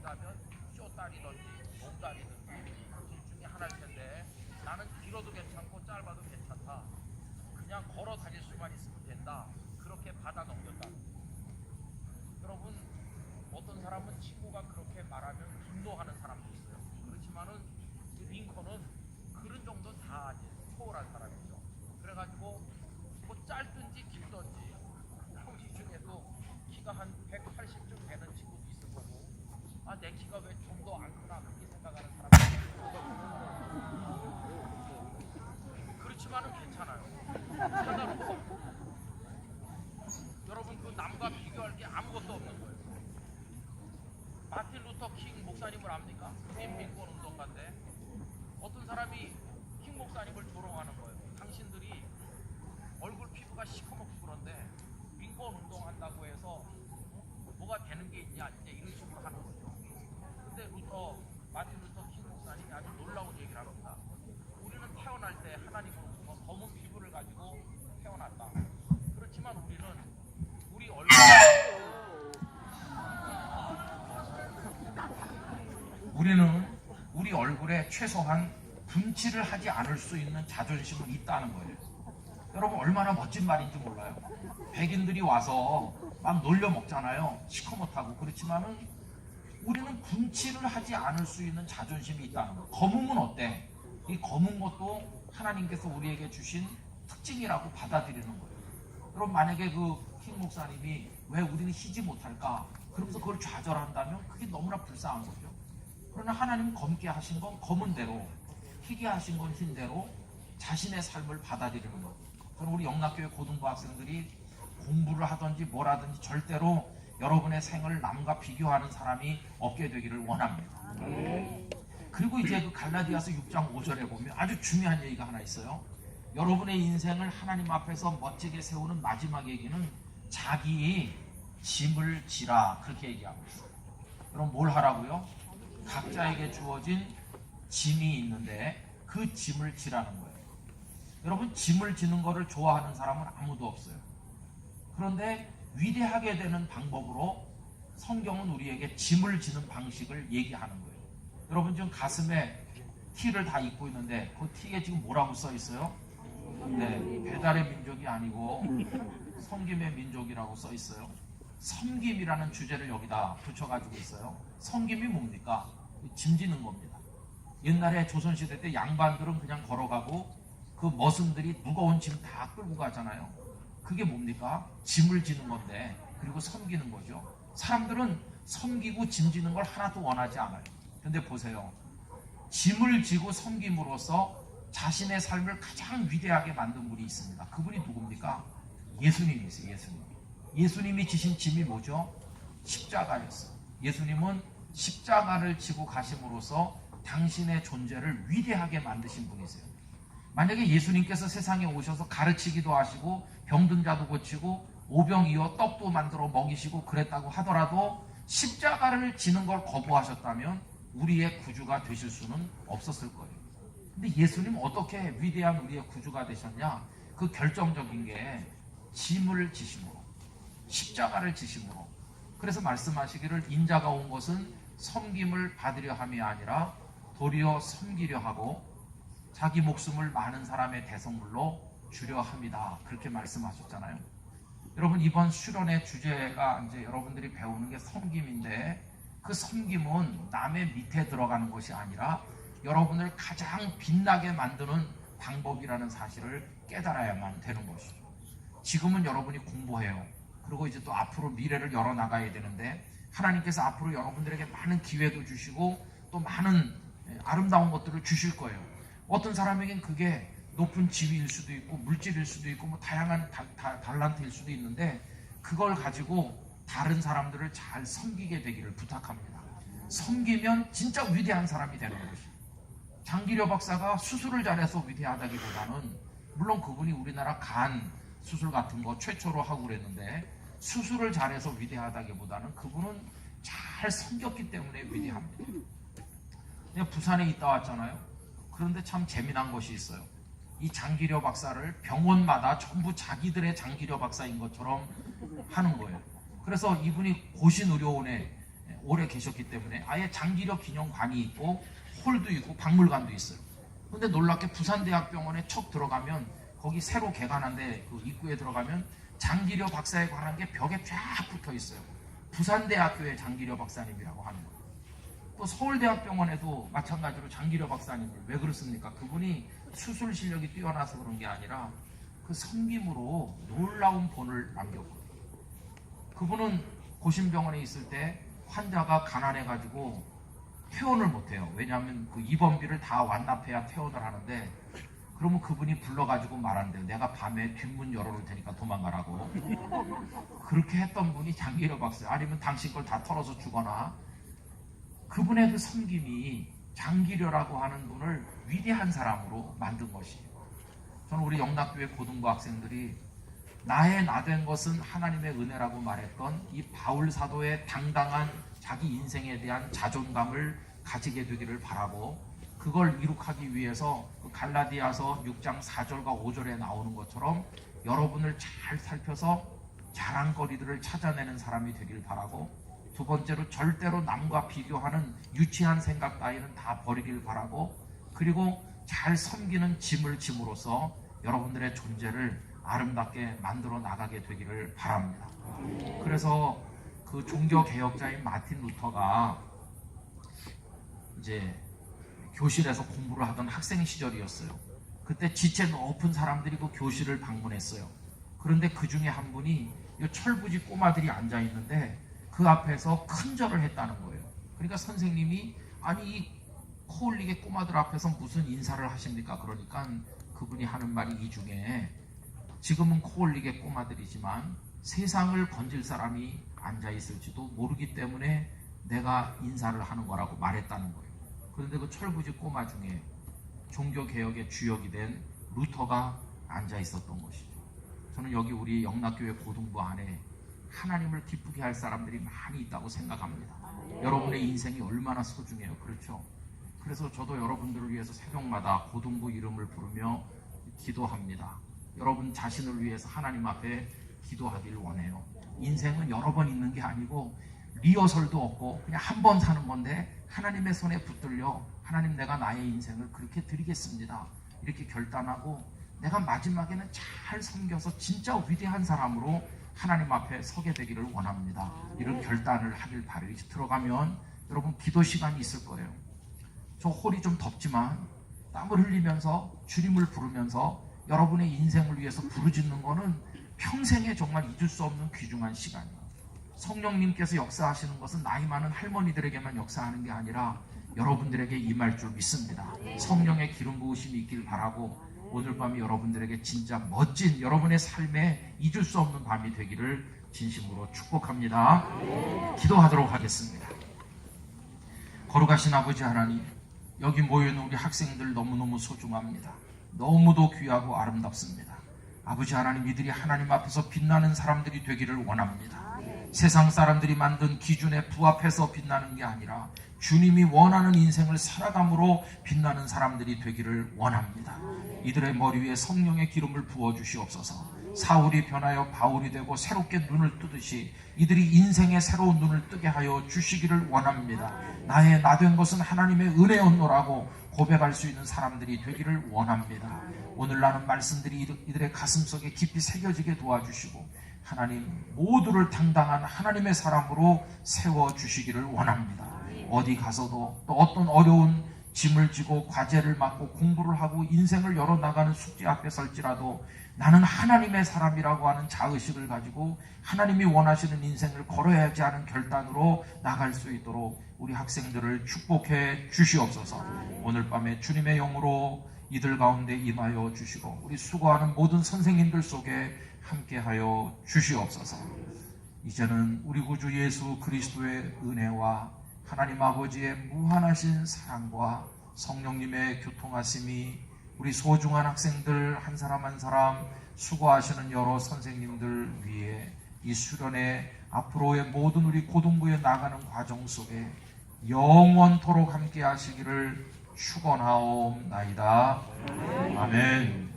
만나면 쇼다리든지 롱다리든지 둘 중에 하나일 텐데 나는 길어도 괜찮고 짧아도 괜찮다. 그냥 걸어 다닐 수만 있으면 된다. 그렇게 받아 넘겼다. 여러분, 어떤 사람은 친구가 그렇게 말하면 분노하는 사람도 있어요. 그렇지만은 링컨은 그런 정도 다 초월한 사람이죠. 그래가지고 뭐 짧든지 길든지 형제 중에도 키가 한 180쯤 되는 친구도 있을 거고, 아, 내 키가 왜 좀 더 안 크나 그렇게 생각하는 사람도 있을 거고. 그렇지만은 괜찮아요. 상관없어. 여러분, 그 남과 비교할 게 아무것도 없는 거예요. 마틴 루터 킹 목사님을 압니까? 민권 운동가인데 어떤 사람이 킹 목사님을 조롱하는 거예요. 당신들이 얼굴 피부가 시커멓고 그런데 민권 운동한다고 해서 뭐가 되는 게 있냐, 이제 이런 식으로 하는 거죠. 근데 마틴 루터 킹 목사님이 아주 놀라운 얘기를 합니다. 우리는 태어날 때 하나님으로부터 검은 피부를 가지고 태어났다. 그렇지만 우리 얼굴 우리는 우리 얼굴에 최소한 분칠을 하지 않을 수 있는 자존심은 있다는 거예요. 여러분, 얼마나 멋진 말인지 몰라요. 백인들이 와서 막 놀려 먹잖아요. 시커멓다고. 그렇지만은 우리는 분칠을 하지 않을 수 있는 자존심이 있다는 거예요. 검은 건 어때? 이 검은 것도 하나님께서 우리에게 주신 특징이라고 받아들이는 거예요. 여러분, 만약에 그 킹 목사님이 왜 우리는 희지 못할까? 그러면서 그걸 좌절한다면 그게 너무나 불쌍한 거죠. 그러나 하나님은 검게 하신 건 검은 대로, 희게 하신 건 흰 대로 자신의 삶을 받아들이는 거예요. 저는 우리 영락교회 고등부 학생들이 공부를 하든지 뭘 하든지 절대로 여러분의 생을 남과 비교하는 사람이 없게 되기를 원합니다. 그리고 이제 그 갈라디아서 6장 5절에 보면 아주 중요한 얘기가 하나 있어요. 여러분의 인생을 하나님 앞에서 멋지게 세우는 마지막 얘기는 자기 짐을 지라, 그렇게 얘기하고 있어요. 그럼 뭘 하라고요? 각자에게 주어진 짐이 있는데 그 짐을 지라는 거예요. 여러분, 짐을 지는 거를 좋아하는 사람은 아무도 없어요. 그런데 위대하게 되는 방법으로 성경은 우리에게 짐을 지는 방식을 얘기하는 거예요. 여러분, 지금 가슴에 티를 다 입고 있는데 그 티에 지금 뭐라고 써 있어요? 네, 배달의 민족이 아니고 섬김의 민족이라고 써 있어요. 섬김이라는 주제를 여기다 붙여가지고 있어요. 섬김이 뭡니까? 짐 지는 겁니다. 옛날에 조선시대 때 양반들은 그냥 걸어가고 그 머슴들이 무거운 짐 다 끌고 가잖아요. 그게 뭡니까? 짐을 지는 건데, 그리고 섬기는 거죠. 사람들은 섬기고 짐 지는 걸 하나도 원하지 않아요. 근데 보세요. 짐을 지고 섬김으로써 자신의 삶을 가장 위대하게 만든 분이 있습니다. 그분이 누굽니까? 예수님이세요. 예수님이 지신 짐이 뭐죠? 십자가였어요. 예수님은 십자가를 지고 가심으로써 당신의 존재를 위대하게 만드신 분이세요. 만약에 예수님께서 세상에 오셔서 가르치기도 하시고 병든 자도 고치고 오병이어 떡도 만들어 먹이시고 그랬다고 하더라도 십자가를 지는 걸 거부하셨다면 우리의 구주가 되실 수는 없었을 거예요. 근데 예수님 어떻게 위대한 우리의 구주가 되셨냐? 그 결정적인 게 짐을 지심으로, 십자가를 지심으로. 그래서 말씀하시기를 인자가 온 것은 섬김을 받으려 함이 아니라 도리어 섬기려 하고 자기 목숨을 많은 사람의 대성물로 주려 합니다. 그렇게 말씀하셨잖아요. 여러분, 이번 수련의 주제가 이제 여러분들이 배우는 게 섬김인데, 그 섬김은 남의 밑에 들어가는 것이 아니라 여러분을 가장 빛나게 만드는 방법이라는 사실을 깨달아야만 되는 것이죠. 지금은 여러분이 공부해요. 그리고 이제 또 앞으로 미래를 열어나가야 되는데, 하나님께서 앞으로 여러분들에게 많은 기회도 주시고 또 많은 아름다운 것들을 주실 거예요. 어떤 사람에겐 그게 높은 지위일 수도 있고 물질일 수도 있고 뭐 다양한 달란트일 수도 있는데, 그걸 가지고 다른 사람들을 잘 섬기게 되기를 부탁합니다. 섬기면 진짜 위대한 사람이 되는 것이죠. 장기려 박사가 수술을 잘해서 위대하다기보다는, 물론 그분이 우리나라 간 수술 같은 거 최초로 하고 그랬는데, 수술을 잘해서 위대하다기보다는 그분은 잘 섬겼기 때문에 위대합니다. 내가 부산에 있다 왔잖아요. 그런데 참 재미난 것이 있어요. 이 장기려 박사를 병원마다 전부 자기들의 장기려 박사인 것처럼 하는 거예요. 그래서 이분이 고신의료원에 오래 계셨기 때문에 아예 장기력 기념관이 있고 홀도 있고 박물관도 있어요. 근데 놀랍게 부산대학병원에 척 들어가면 거기 새로 개관한데 그 입구에 들어가면 장기려 박사에 관한 게 벽에 쫙 붙어 있어요. 부산대학교의 장기려 박사님이라고 하는 거예요. 또 서울대학병원에도 마찬가지로 장기려 박사님을 왜 그렇습니까? 그분이 수술 실력이 뛰어나서 그런 게 아니라 그 섬김으로 놀라운 본을 남겼거든요. 그분은 고심병원에 있을 때 환자가 가난해가지고 퇴원을 못해요. 왜냐하면 그 입원비를 다 완납해야 퇴원을 하는데 그러면 그분이 불러가지고 말한대요. 내가 밤에 뒷문 열어놓을 테니까 도망가라고. 그렇게 했던 분이 장기려 박사. 아니면 당신 걸 다 털어서 주거나. 그분의 그 섬김이 장기려라고 하는 분을 위대한 사람으로 만든 것이에요. 저는 우리 영락교회 고등부 학생들이 나의 나된 것은 하나님의 은혜라고 말했던 이 바울 사도의 당당한 자기 인생에 대한 자존감을 가지게 되기를 바라고, 그걸 이룩하기 위해서 그 갈라디아서 6장 4절과 5절에 나오는 것처럼 여러분을 잘 살펴서 자랑거리들을 찾아내는 사람이 되길 바라고, 두 번째로 절대로 남과 비교하는 유치한 생각 따위는 다 버리길 바라고, 그리고 잘 섬기는 짐을 짐으로써 여러분들의 존재를 아름답게 만들어 나가게 되기를 바랍니다. 그래서 그 종교개혁자인 마틴 루터가 이제 교실에서 공부를 하던 학생 시절이었어요. 그때 지체 높은 사람들이 그 교실을 방문했어요. 그런데 그 중에 한 분이 이 철부지 꼬마들이 앉아 있는데 그 앞에서 큰절을 했다는 거예요. 그러니까 선생님이 아니 이 코올리게 꼬마들 앞에서 무슨 인사를 하십니까? 그러니까 그분이 하는 말이 이 중에 지금은 코올리게 꼬마들이지만 세상을 건질 사람이 앉아 있을지도 모르기 때문에 내가 인사를 하는 거라고 말했다는 거예요. 그런데 그 철부지 꼬마 중에 종교개혁의 주역이 된 루터가 앉아 있었던 것이죠. 저는 여기 우리 영락교회 고등부 안에 하나님을 기쁘게 할 사람들이 많이 있다고 생각합니다. 여러분의 인생이 얼마나 소중해요. 그렇죠? 그래서 저도 여러분들을 위해서 새벽마다 고등부 이름을 부르며 기도합니다. 여러분 자신을 위해서 하나님 앞에 기도하기를 원해요. 인생은 여러 번 있는 게 아니고 리허설도 없고 그냥 한 번 사는 건데 하나님의 손에 붙들려 하나님 내가 나의 인생을 그렇게 드리겠습니다. 이렇게 결단하고 내가 마지막에는 잘 섬겨서 진짜 위대한 사람으로 하나님 앞에 서게 되기를 원합니다. 이런 결단을 하길 바라요. 들어가면 여러분 기도 시간이 있을 거예요. 저 홀이 좀 덥지만 땀을 흘리면서 주님을 부르면서 여러분의 인생을 위해서 부르짖는 거는 평생에 정말 잊을 수 없는 귀중한 시간이에요. 성령님께서 역사하시는 것은 나이 많은 할머니들에게만 역사하는 게 아니라 여러분들에게 임할 줄 믿습니다. 성령의 기름 부으심이 있길 바라고 오늘 밤이 여러분들에게 진짜 멋진 여러분의 삶에 잊을 수 없는 밤이 되기를 진심으로 축복합니다. 기도하도록 하겠습니다. 거룩하신 아버지 하나님, 여기 모여있는 우리 학생들 너무너무 소중합니다. 너무도 귀하고 아름답습니다. 아버지 하나님, 이들이 하나님 앞에서 빛나는 사람들이 되기를 원합니다. 세상 사람들이 만든 기준에 부합해서 빛나는 게 아니라 주님이 원하는 인생을 살아감으로 빛나는 사람들이 되기를 원합니다. 이들의 머리 위에 성령의 기름을 부어주시옵소서. 사울이 변하여 바울이 되고 새롭게 눈을 뜨듯이 이들이 인생의 새로운 눈을 뜨게 하여 주시기를 원합니다. 나의 나된 것은 하나님의 은혜였노라고 고백할 수 있는 사람들이 되기를 원합니다. 오늘 나눈 말씀들이 이들의 가슴속에 깊이 새겨지게 도와주시고 하나님 모두를 당당한 하나님의 사람으로 세워주시기를 원합니다. 어디 가서도 또 어떤 어려운 짐을 지고 과제를 맡고 공부를 하고 인생을 열어나가는 숙제 앞에 설지라도 나는 하나님의 사람이라고 하는 자의식을 가지고 하나님이 원하시는 인생을 걸어야지 하는 결단으로 나갈 수 있도록 우리 학생들을 축복해 주시옵소서. 오늘 밤에 주님의 영으로 이들 가운데 임하여 주시고 우리 수고하는 모든 선생님들 속에 함께하여 주시옵소서. 이제는 우리 구주 예수 그리스도의 은혜와 하나님 아버지의 무한하신 사랑과 성령님의 교통하심이 우리 소중한 학생들 한 사람 한 사람 수고하시는 여러 선생님들 위에 이 수련의 앞으로의 모든 우리 고등부에 나가는 과정 속에 영원토록 함께 하시기를 축원하옵나이다. 아멘.